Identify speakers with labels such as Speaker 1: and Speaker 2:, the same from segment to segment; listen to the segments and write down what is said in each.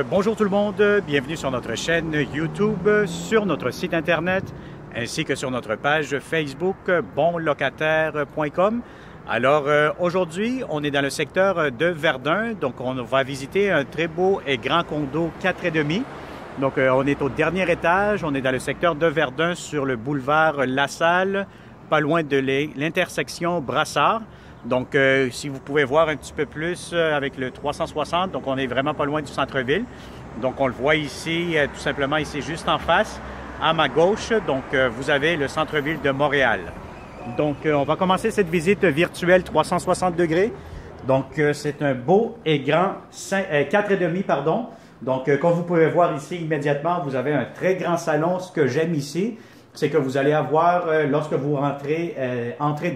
Speaker 1: Bonjour tout le monde, bienvenue sur notre chaîne YouTube, sur notre site internet, ainsi que sur notre page Facebook bonlocataire.com. Aujourd'hui, on est dans le secteur de Verdun, donc on va visiter un très beau et grand condo 4,5. Donc, on est au dernier étage, on est dans le secteur de Verdun sur le boulevard La Salle, pas loin de l'intersection Brassard. Donc, si vous pouvez voir un petit peu plus avec le 360, donc on est vraiment pas loin du centre-ville. Donc, on le voit ici, tout simplement ici, juste en face, à ma gauche. Donc, vous avez le centre-ville de Montréal. Donc, on va commencer cette visite virtuelle 360 degrés. Donc, c'est un beau et grand 4,5, pardon. Donc, comme vous pouvez voir ici immédiatement, vous avez un très grand salon. Ce que j'aime ici, c'est que vous allez avoir, lorsque vous entrez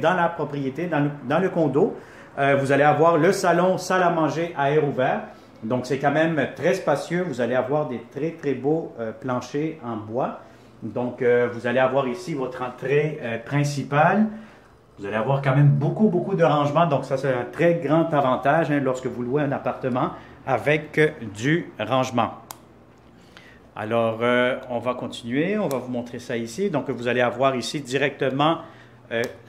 Speaker 1: dans la propriété, dans le condo, vous allez avoir le salon, salle à manger à air ouvert. Donc, c'est quand même très spacieux. Vous allez avoir des très, très beaux planchers en bois. Donc, vous allez avoir ici votre entrée principale. Vous allez avoir quand même beaucoup de rangements. Donc, ça, c'est un très grand avantage lorsque vous louez un appartement avec du rangement. Alors, on va continuer. On va vous montrer ça ici. Donc, vous allez avoir ici directement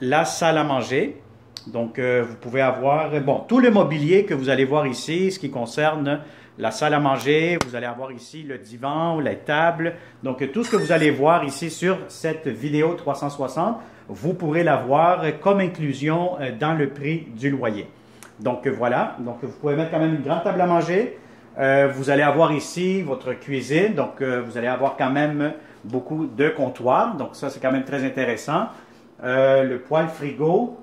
Speaker 1: la salle à manger. Donc, vous pouvez avoir, tout le mobilier que vous allez voir ici, ce qui concerne la salle à manger. Vous allez avoir ici le divan, les tables. Donc, tout ce que vous allez voir ici sur cette vidéo 360, vous pourrez l'avoir comme inclusion dans le prix du loyer. Donc, voilà. Donc, vous pouvez mettre quand même une grande table à manger. Vous allez avoir ici votre cuisine, donc vous allez avoir quand même beaucoup de comptoirs, donc ça c'est quand même très intéressant. Le poêle frigo,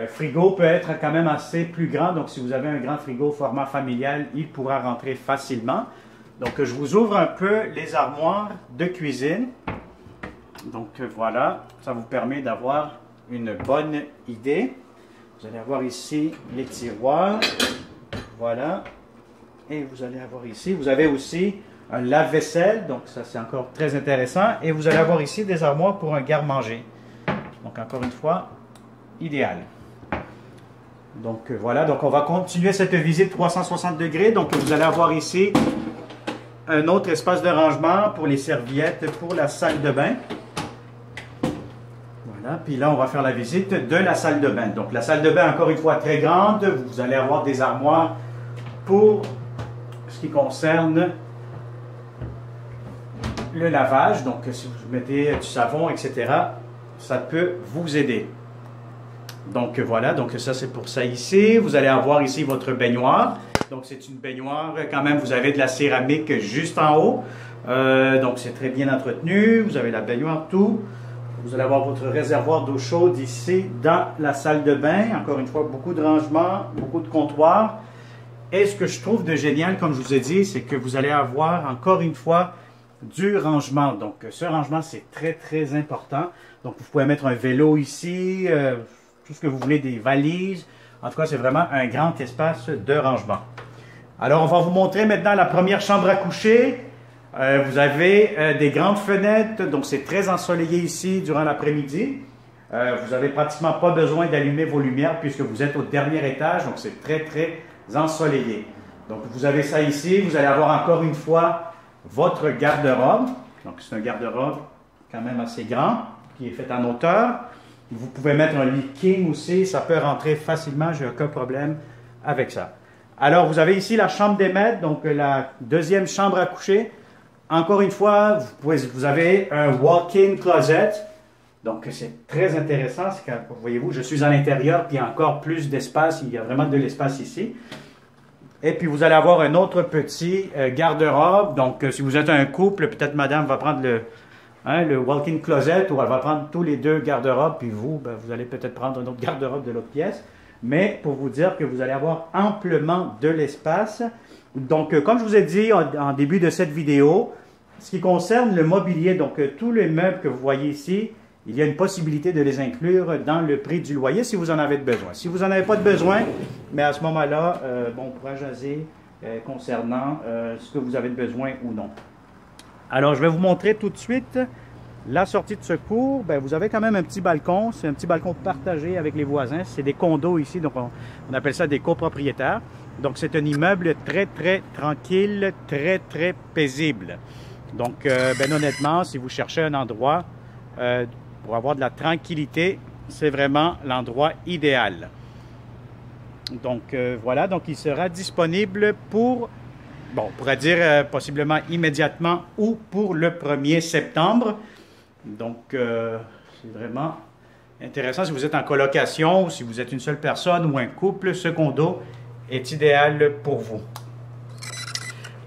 Speaker 1: frigo peut être quand même assez plus grand, donc si vous avez un grand frigo format familial, il pourra rentrer facilement. Donc je vous ouvre un peu les armoires de cuisine. Donc voilà, ça vous permet d'avoir une bonne idée. Vous allez avoir ici les tiroirs, voilà. Et vous allez avoir ici, vous avez aussi un lave-vaisselle, donc ça c'est encore très intéressant. Et vous allez avoir ici des armoires pour un garde-manger. Donc encore une fois, idéal. Donc voilà, donc on va continuer cette visite 360 degrés. Donc vous allez avoir ici un autre espace de rangement pour les serviettes pour la salle de bain. Voilà, puis là on va faire la visite de la salle de bain. Donc la salle de bain encore une fois très grande, vous allez avoir des armoires pour ce qui concerne le lavage, donc si vous mettez du savon, etc., ça peut vous aider. Donc voilà, donc ça c'est pour ça ici. Vous allez avoir ici votre baignoire. Donc c'est une baignoire, quand même, vous avez de la céramique juste en haut. Donc c'est très bien entretenu. Vous avez la baignoire, tout. Vous allez avoir votre réservoir d'eau chaude ici dans la salle de bain. Encore une fois, beaucoup de rangements, beaucoup de comptoirs. Et ce que je trouve de génial, comme je vous ai dit, c'est que vous allez avoir encore une fois du rangement. Donc ce rangement, c'est très important. Donc vous pouvez mettre un vélo ici, tout ce que vous voulez, des valises. En tout cas, c'est vraiment un grand espace de rangement. Alors, on va vous montrer maintenant la première chambre à coucher. Vous avez des grandes fenêtres, donc c'est très ensoleillé ici durant l'après-midi. Vous n'avez pratiquement pas besoin d'allumer vos lumières puisque vous êtes au dernier étage, donc c'est très ensoleillé. Donc vous avez ça ici, vous allez avoir encore une fois votre garde-robe. Donc c'est un garde-robe quand même assez grand, qui est fait en hauteur. Vous pouvez mettre un lit king aussi, ça peut rentrer facilement, j'ai aucun problème avec ça. Alors vous avez ici la chambre des maîtres, donc la deuxième chambre à coucher. Encore une fois, vous avez un walk-in closet. Donc, c'est très intéressant. Voyez-vous, je suis à l'intérieur, puis il y a encore plus d'espace. Il y a vraiment de l'espace ici. Et puis, vous allez avoir un autre petit garde-robe. Donc, si vous êtes un couple, peut-être madame va prendre le walk-in closet ou elle va prendre tous les deux garde-robes. Puis vous, vous allez peut-être prendre un autre garde-robe de l'autre pièce. Mais pour vous dire que vous allez avoir amplement de l'espace. Donc, comme je vous ai dit en début de cette vidéo, ce qui concerne le mobilier, donc tous les meubles que vous voyez ici, il y a une possibilité de les inclure dans le prix du loyer si vous en avez besoin. Si vous n'en avez pas de besoin, mais à ce moment-là, on pourra jaser concernant ce que vous avez besoin ou non. Alors, je vais vous montrer tout de suite la sortie de secours. Vous avez quand même un petit balcon. C'est un petit balcon partagé avec les voisins. C'est des condos ici, donc on appelle ça des copropriétaires. Donc, c'est un immeuble très, très tranquille, très, très paisible. Donc, ben, honnêtement, si vous cherchez un endroit pour avoir de la tranquillité, c'est vraiment l'endroit idéal. Donc, voilà. Donc, il sera disponible pour, bon, on pourrait dire possiblement immédiatement ou pour le 1er septembre. Donc, c'est vraiment intéressant. Si vous êtes en colocation ou si vous êtes une seule personne ou un couple, ce condo est idéal pour vous.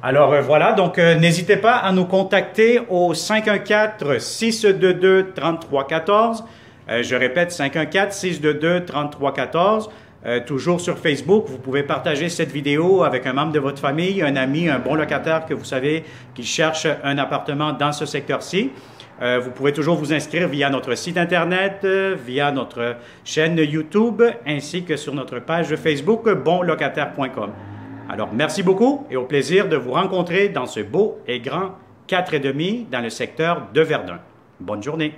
Speaker 1: Alors voilà, donc n'hésitez pas à nous contacter au 514-622-3314. Je répète, 514-622-3314. Toujours sur Facebook, vous pouvez partager cette vidéo avec un membre de votre famille, un ami, un bon locataire que vous savez qui cherche un appartement dans ce secteur-ci. Vous pouvez toujours vous inscrire via notre site Internet, via notre chaîne YouTube, ainsi que sur notre page Facebook bonlocataire.com. Alors, merci beaucoup et au plaisir de vous rencontrer dans ce beau et grand 4,5 dans le secteur de Verdun. Bonne journée.